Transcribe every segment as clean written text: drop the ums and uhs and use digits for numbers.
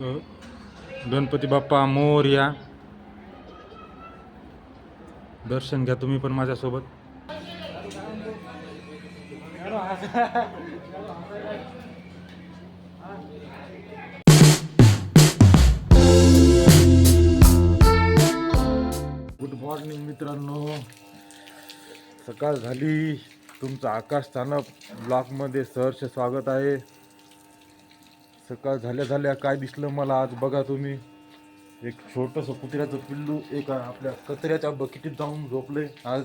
गणपती बाप्पा मोरया. दर्शन घ्या तुम्ही पण माझ्यासोबत. गुड मॉर्निंग मित्रांनो, सकाळ झाली. तुमचं आकाश स्थानक ब्लॉगमध्ये सहर्ष स्वागत आहे. सकाळ झाल्या झाल्या काय दिसलं मला आज बघा तुम्ही. एक छोटंसं कुत्र्याचं पिल्लू एका आपल्या कचऱ्याच्या बकेटीत जाऊन झोपले आज.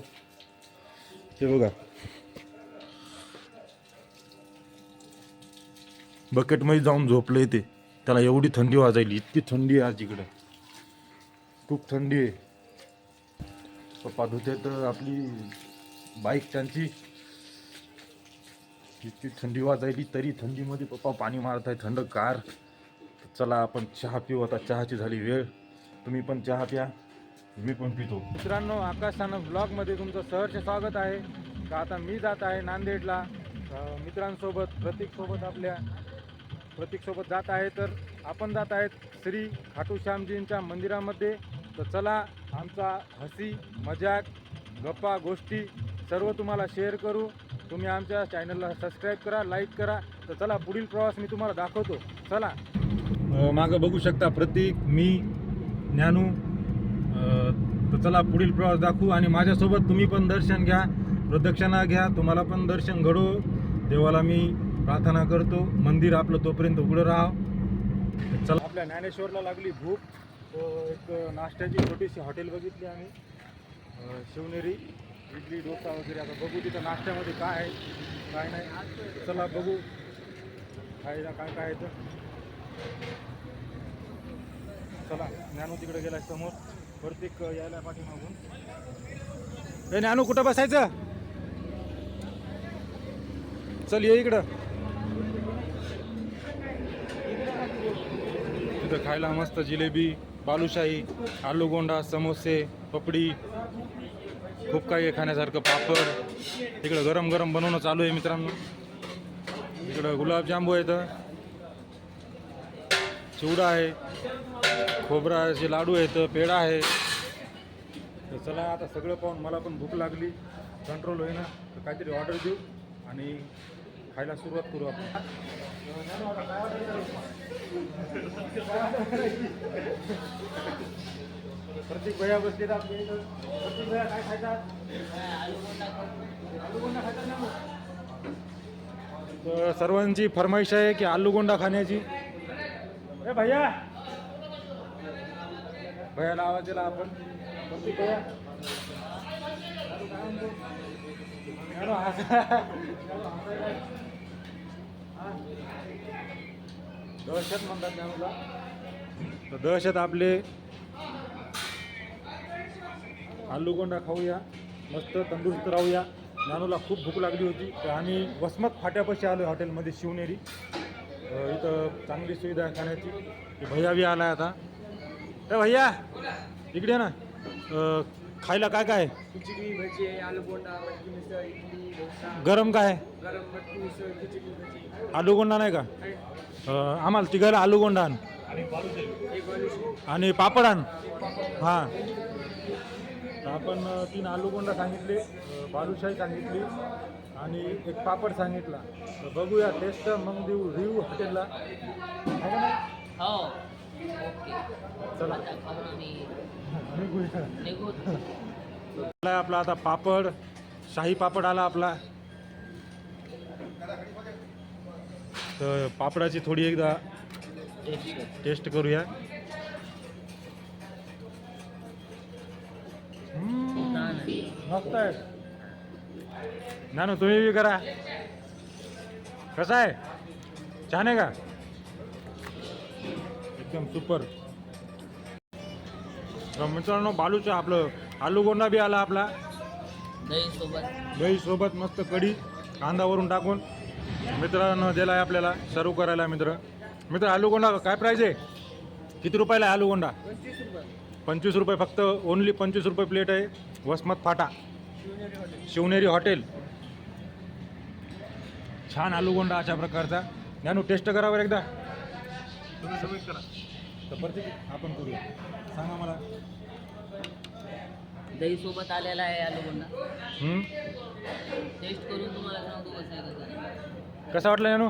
हे बघा, बकेटमध्ये जाऊन झोपले ते. त्याला एवढी थंडी वाजायली, इतकी थंडी आहे आज इकडे, खूप थंडी आहे. पप्पा धुते तर आपली बाईक त्यांची, इतकी थंडी वाजायली तरी थंडीमध्ये पप्पा पाणी मारत आहे थंडगार. चला आपण चहा पिऊ आता, चहाची झाली वेळ. तुम्ही पण चहा प्या, मी पण पितो. मित्रांनो, आकाशानं ब्लॉगमध्ये तुमचं सहर्ष स्वागत आहे. का आता मी जात आहे नांदेडला मित्रांसोबत, प्रतीकसोबत जात आहे. तर आपण जात आहेत श्री खाटू श्यामजींच्या मंदिरामध्ये. तर चला, आमचा हसी मजाक गप्पा गोष्टी सर्व तुम्हाला शेअर करू. तुम्ही आमच्या चॅनलला सबस्क्राईब करा, लाईक करा. तर चला, पुढील प्रवास मी तुम्हाला दाखवतो. चला. मागं बघू शकता प्रतीक, मी, ज्ञानू. तर चला पुढील प्रवास दाखवू. आणि माझ्यासोबत तुम्ही पण दर्शन घ्या, प्रदक्षिणा घ्या, तुम्हाला पण दर्शन घडो. देवाला मी प्रार्थना करतो, मंदिर आपलं तोपर्यंत उघडं राहा. चला. आपल्या ज्ञानेश्वरला लागली भूक, तर एक नाश्त्याची छोटीशी हॉटेल बघितली आम्ही, शिवनेरी. इडली डोसा वगैरे. आता बघू तिथं नाश्त्यामध्ये काय आहे काय नाही. चला बघू खायला काय काय आहे. चला, ज्ञानू तिकडे गेला समोर, प्रत्येक यायला पाठीमागून. हे ज्ञानू, कुठं बसायचं? चल ये इकडं. तिथं खायला मस्त जिलेबी, बालुशाही, आलूगोंडा, समोसे, पपडी, खूप काही खाण्यासारखं. पापड इकडं गरम गरम बनवणं चालू आहे मित्रांनो. इकडं गुलाबजांबू आहेत, चिवडा आहे, खोबराचे लाडू आहेत, पेढा आहे. तर चला आता सगळं पाहून मला पण भूक लागली, कंट्रोल होईना. तर काहीतरी ऑर्डर देऊ आणि खायला सुरुवात करू आपण. प्रत्येक भैया बसले आपले. प्रत्येक भैया काय खायतात? आलूगोंडा खायतात ना. तर सर्वांची फरमाईश आहे की आलूगोंडा खाण्याची. ए भैया, भैयाला आवाज दिला आपण. प्रत्येक भैया दहशत म्हणतात ज्ञानूला. तर दहशत आपले आलूगोंडा खाऊया, मस्त तंदुरुस्त राहूया. ज्ञानूला खूप भूक लागली होती. तर आम्ही वसमत फाट्यापाशी आलो हॉटेलमध्ये, शिवनेरी. इथं चांगली सुविधा आहे खाण्याची. भैया बी आला आता. ए भैया इकडे ना, खायला काय काय? खिचडी, भजी, आलूगोंडा, मटकी मिसळ, इडली, डोसा. गरम काय? गरम मटकी मिसळ, खिचडी, भजी. आलूगोंडा नाही का? आम्हाला तिघाला आलूगोंडा आण एक बालुशाही. आणि पापड आण. हां, तर आपण 3 आलूगोंडा सांगितले, बालुशाही सांगितली आणि एक पापड सांगितला. तर बघूया टेस्ट, मग देऊ रिव्ह्यू हॉटेलला. हो. चला निघूया. आपला आता पापड, शाही पापड आला आपला. तर पापडाची थोडी एकदा टेस्ट करूया. मस्त आहे. ना तुम्ही बी करा. कसा आहे? छान आहे का? एकदम सुपर. मित्रांनो, बालूचा आपलं आलूगोंडा बी आला आपला, दही सोबत मस्त कढी कांदावरून टाकून. मित्रांनो दिला आहे आपल्याला सर्व करायला. मित्र आलूगोंडा काय प्राईज आहे? किती रुपयाला आहे आलूगोंडा? 25 रुपये फक्त. ओनली 25 रुपये प्लेट आहे. वसमत फाटा, शिवनेरी हॉटेल. छान आलूगोंडा अशा प्रकारचा. ज्ञानू टेस्ट करावर एकदा. तुम्ही सबमिट करा. तर प्रत्येक आपण करूया. सांगा मला. दही सोबत आलेला आहे आलूबोंडा. हम्म? टेस्ट करून तुम्हाला सांगतो कसं आहे कसं नाही. कसा वाटला यानो?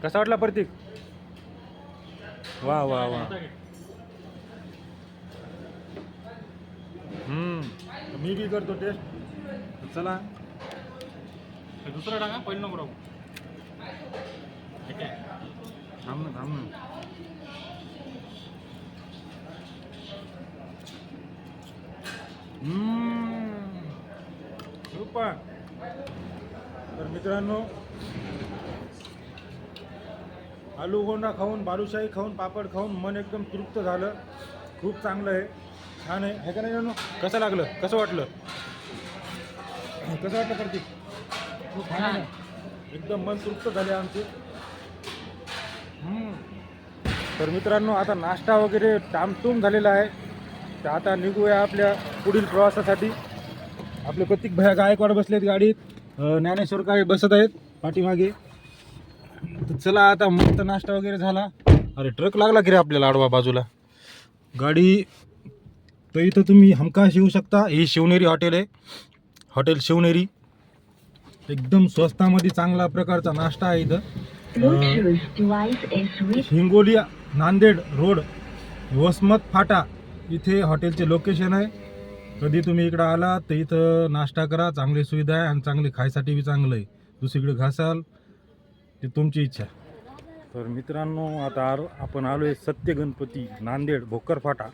कसा वाटला प्रतीक? वा वा वा. मी बी करतो टेस्ट. चला दुसरा टाका पहिलं नको टाकू. थांब ना थांब ना. सुपर. तर मित्रांनो, आलूगोंडा खाऊन, बालुशाही खाऊन, पापड खाऊन मन एकदम तृप्त झालं. खूप चांगलं आहे, छान आहे. हे का नाही जाणू? कसं लागलं? कसं वाटलं? कसं वाटलं प्रतीक? खूप छान आहे ना? एकदम मन तृप्त झाले आमचे. तर मित्रांनो, आता नाश्ता वगैरे टामटूम झालेला आहे. तर आता निघूया आपल्या पुढील प्रवासासाठी. आपले प्रतीक भैया गायकवाड बसलेत गाडीत, ज्ञानेश्वर काय बसत आहेत पाठीमागे. तर चला आता मस्त नाश्ता वगैरे झाला. अरे ट्रक लागला की रे आपल्याला आडवा बाजूला गाडी. तर इथं तुम्ही हमखास येऊ शकता. ही शिवनेरी हॉटेल आहे, हॉटेल शिवनेरी. एकदम स्वस्तामध्ये चांगला प्रकारचा नाश्ता आहे इथं. हिंगोली नांदेड रोड वसमत फाटा इथे हॉटेलचे लोकेशन आहे. कधी तुम्ही इकडं आला तर इथं नाश्ता करा. चांगली सुविधा आहे आणि चांगली खायसाठी बी चांगलं आहे. दुसरीकडे घासाल ते तुमची इच्छा. तर मित्रांनो, आता आपण आलो आहे सत्य गणपती नांदेड भोकर फाटा.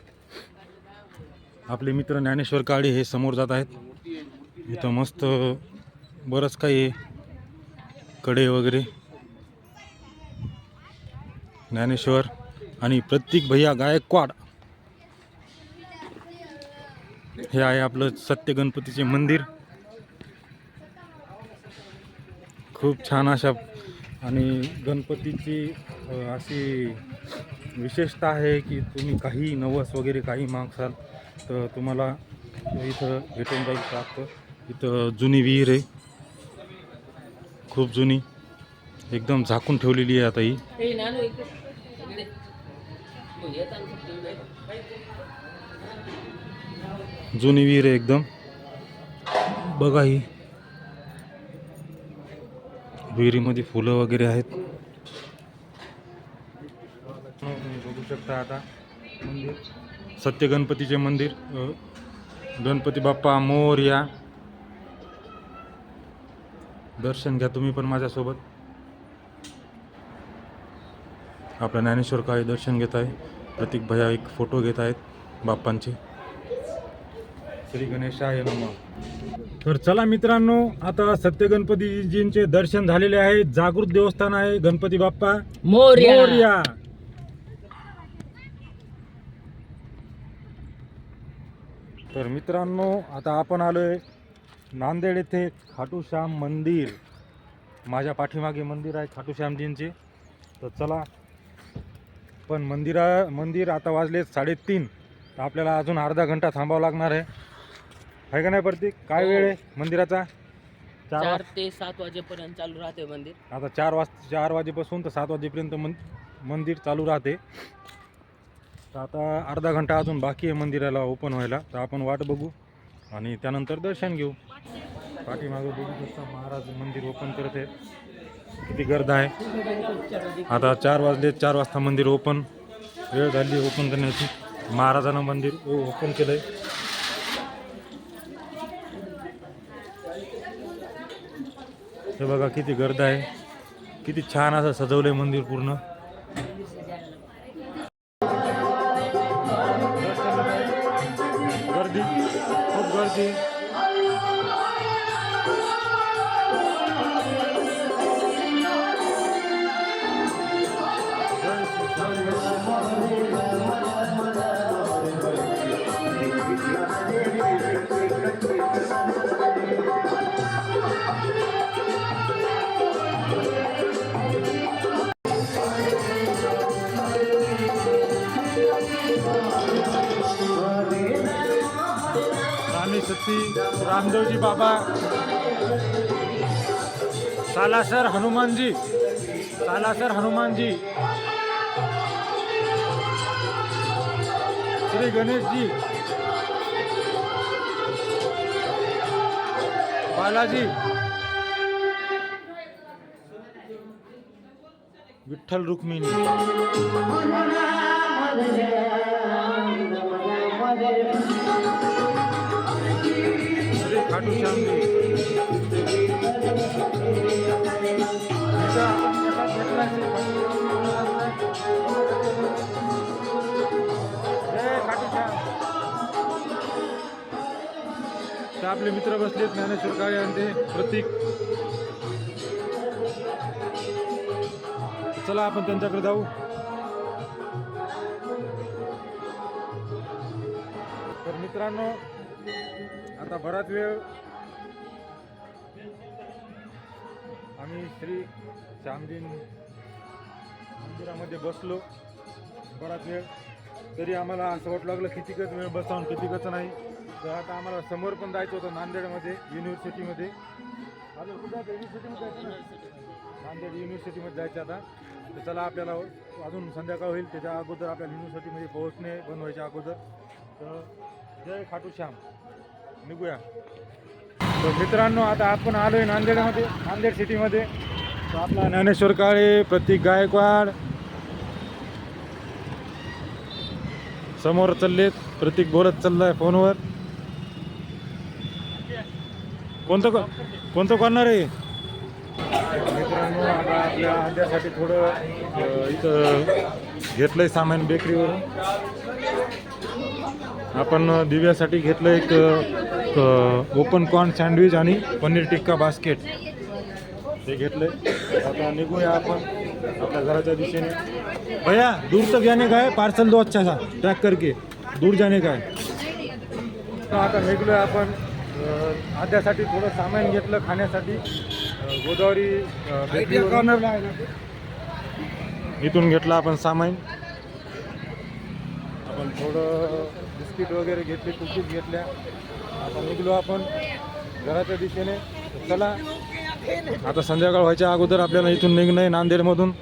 आपले मित्र ज्ञानेश्वर काळे हे समोर जात आहेत. इथं मस्त बरंच काही आहे, कडे वगैरे. ज्ञानेश्वर आणि प्रतीक भैया गायकवाड. हे आहे आपलं सत्य गणपतीचे मंदिर. खूप छान अशा. आणि गणपतीची अशी विशेषता आहे की तुम्ही काही नवस वगैरे काही मागसाल तर तुम्हाला इथं भेटून जाईल प्राप्त. इथं जुनी विहीर आहे, खूप जुनी, एकदम झाकून ठेवलेली आहे आता ही. जुनी विहीर आहे एकदम. बघा ही विहिरीमध्ये फुलं वगैरे आहेत. तुम्ही बघू शकता आता मंदिर, सत्य गणपतीचे मंदिर. गणपती बाप्पा मोरया. दर्शन घ्या तुम्ही पण माझ्यासोबत. आपल्या ज्ञानेश्वर काळे दर्शन घेत आहे. प्रतीक भैया एक फोटो घेत आहेत बाप्पांचे. श्री गणेशाय नमः. तर चला मित्रांनो, आता सत्य गणपतीजींचे दर्शन झालेले आहे. जागृत देवस्थान आहे. गणपती बाप्पा मोरया. तर मित्रांनो, आता आपण आलोय नांदेड येथे खाटूश्याम मंदिर. माझ्या पाठीमागे मंदिर आहे खाटूश्यामजींचे. तर चला, पण मंदिर आता वाजले 3:30. तर आपल्याला अजून अर्धा घंटा थांबावं लागणार आहे का नाही प्रतीक? काय वेळ आहे मंदिराचा? 4 ते 7 वाजेपर्यंत चालू राहते मंदिर. आता 4 वाजेपासून तर 7 वाजेपर्यंत मंदिर चालू राहते. तर आता अर्धा घंटा अजून बाकी आहे मंदिराला ओपन व्हायला. तर आपण वाट बघू आणि त्यानंतर दर्शन घेऊ. पाठीमागे बघू शकता महाराज मंदिर ओपन करत आहेत. किती गर्द आहे. आता 4 वाजले. 4 वाजता मंदिर ओपन, वेळ झाली ओपन करण्याची. महाराजांना मंदिर ओपन केलंय. हे बघा किती गर्द आहे. किती छान असं सजवलंय मंदिर पूर्ण. गर्दी, खूप गर्दी. राणी सती, रामदेवजी बाबा, सालासर हनुमानजी, सालासर हनुमानजी, श्री गणेशजी, बालाजी, विठ्ठल रुक्मिणी, श्री खाटू श्यामजी. इथं आपण प्रसाद घेतला श्री खाटू जय खाटू श्याम. तर आपले मित्र बसलेत ज्ञानेश्वर काळे यांचे प्रतीक. चला आपण त्यांच्याकडे जाऊ. तर मित्रांनो आता बराच वेळ आम्ही श्री श्यामजी मंदिरामध्ये बसलो. बराच वेळ तरी आम्हाला असं वाटू लागलं कितीकच वेळ बसावून कितीकच नाही. तर आता आम्हाला समोर पण जायचं होतं नांदेडमध्ये युनिव्हर्सिटीमध्ये. अजून कुठं युनिव्हर्सिटीमध्ये जायचं ना, नांदेड युनिव्हर्सिटीमध्ये जायचं आता. तर चला आपल्याला अजून संध्याकाळ होईल त्याच्या अगोदर आपल्याला युनिव्हर्सिटीमध्ये पोहोचणे बनवायच्या अगोदर. तर जय खाटू श्याम, निघूया. तर मित्रांनो आता आपण आलो आहे नांदेडमध्ये, नांदेड सिटीमध्ये. तर आपला ज्ञानेश्वर काळे, प्रतीक गायकवाड समोर चाललेत. प्रतीक बोलत चाललाय फोनवर. कोणतं करणार आहे मित्रांनो. आता आपल्या अंड्यासाठी थोडं इथं घेतलंय सामान बेकरीवरून. आपण दिव्यासाठी घेतलं एक ओपन कॉर्न सँडविच आणि पनीर टिक्का बास्केट ते घेतलंय. आता निघूया आपण आपल्या घराच्या दिशेने. भैया दूर तक जाने का है, पार्सल दो अच्छा सा पैक करके, दूर जाने का है. आता निघलोय आपण. आद्यासाठी थोडं सामान घेतलं खाण्यासाठी गोदावरी बेकरीवरून. इथून घेतलं आपण सामान. आपण थोडं बिस्किट वगैरे घेतले, कुकीज घेतल्या. आता निघलो आपण घराच्या दिशेने. चला आता संध्याकाळ व्हायच्या अगोदर आपल्याला इथून निघणं आहे नांदेडमधून.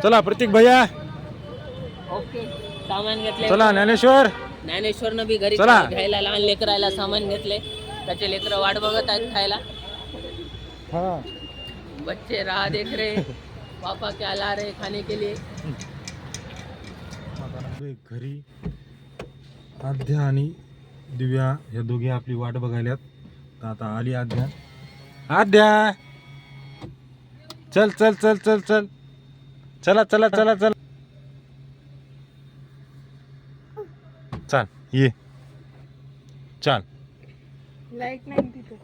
चला प्रतीक भैया, ओके. सामान घेतले. चला ज्ञानेश्वर. ज्ञानेश्वरनं बी घरी चला. घ्यायला लहान लेकरायला सामान घेतले. त्याचे लेकरं वाट बघत आहेत खायला. हां बच्चे राह देख रहे पापा क्या ला रहे खाने के लिए. घरी आद्या आणि दिव्या ह्या दोघी आपली वाट बघायल्यात. तर आता आली आद्या. आद्या चल चल चल चल चल, चला चला चला चल, चल ये, चल. लाईट नाही तिथं.